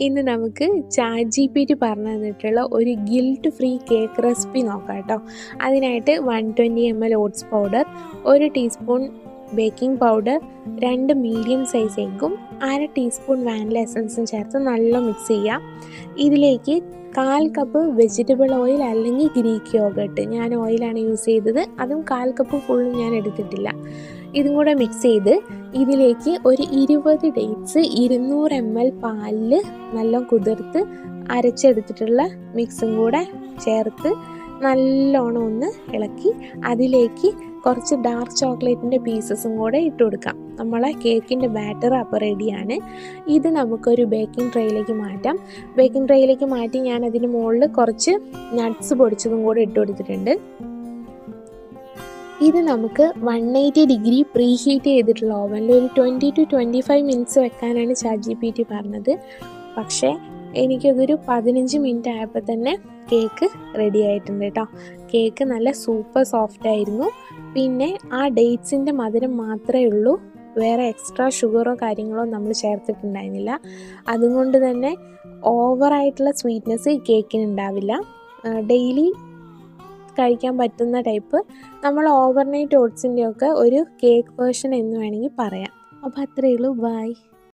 ഇന്ന് നമുക്ക് ChatGPT പറഞ്ഞു തന്നിട്ടുള്ള ഒരു ഗിൽറ്റ് ഫ്രീ കേക്ക് റെസിപ്പി നോക്കാം കേട്ടോ. അതിനായിട്ട് 120 ml oats powder, 1 teaspoon baking powder, 2 medium size എഗ്ഗും 1/2 ടീസ്പൂൺ വാനില എസൻസും ചേർത്ത് നല്ല മിക്സ് ചെയ്യാം. ഇതിലേക്ക് 1/4 കപ്പ് വെജിറ്റബിൾ ഓയിൽ അല്ലെങ്കിൽ ഗ്രീക്ക് യോഗട്ട്, ഞാൻ ഓയിലാണ് യൂസ് ചെയ്തത്, അതും 1/4 കപ്പ് ഫുള്ളും ഞാൻ എടുത്തിട്ടില്ല. ഇതും കൂടെ മിക്സ് ചെയ്ത് ഇതിലേക്ക് ഒരു 20 ഡേറ്റ്സ് 200 ml പാലിൽ നല്ല കുതിർത്ത് അരച്ചെടുത്തിട്ടുള്ള മിക്സും കൂടെ ചേർത്ത് നല്ലോണം ഒന്ന് ഇളക്കി അതിലേക്ക് കുറച്ച് ഡാർക്ക് ചോക്ലേറ്റിൻ്റെ പീസസും കൂടെ ഇട്ട് കൊടുക്കാം. നമ്മളെ കേക്കിൻ്റെ ബാറ്റർ അപ്പോൾ റെഡിയാണ്. ഇത് നമുക്കൊരു ബേക്കിംഗ് ട്രേയിലേക്ക് മാറ്റാം. ബേക്കിംഗ് ട്രേയിലേക്ക് മാറ്റി ഞാൻ അതിന് മുകളിൽ കുറച്ച് നട്ട്സ് പൊടിച്ചതും കൂടെ ഇട്ട് കൊടുത്തിട്ടുണ്ട്. ഇത് നമുക്ക് 180 ഡിഗ്രി പ്രീ ഹീറ്റ് ചെയ്തിട്ടുള്ള ഓവനിൽ ഒരു 20 to 25 മിനിറ്റ്സ് വെക്കാനാണ് ChatGPT പറഞ്ഞത്. പക്ഷേ എനിക്കതൊരു 15 മിനിറ്റ് ആയപ്പോൾ തന്നെ കേക്ക് റെഡി ആയിട്ടുണ്ട് കേട്ടോ. കേക്ക് നല്ല സൂപ്പർ സോഫ്റ്റ് ആയിരുന്നു. പിന്നെ ആ ഡേറ്റ്സിൻ്റെ മധുരം മാത്രമേ ഉള്ളൂ, വേറെ എക്സ്ട്രാ ഷുഗറോ കാര്യങ്ങളോ നമ്മൾ ചേർത്തിട്ടുണ്ടായിരുന്നില്ല. അതുകൊണ്ട് തന്നെ ഓവറായിട്ടുള്ള സ്വീറ്റ്നെസ് ഈ കേക്കിന് ഉണ്ടാവില്ല. ഡെയിലി കഴിക്കാൻ പറ്റുന്ന ടൈപ്പ്, നമ്മൾ ഓവർനൈറ്റ് ഓട്സിൻ്റെയൊക്കെ ഒരു കേക്ക് വേർഷൻ എന്ന് വേണമെങ്കിൽ പറയാം. അപ്പോൾ അത്രയേ ഉള്ളൂ. ബൈ.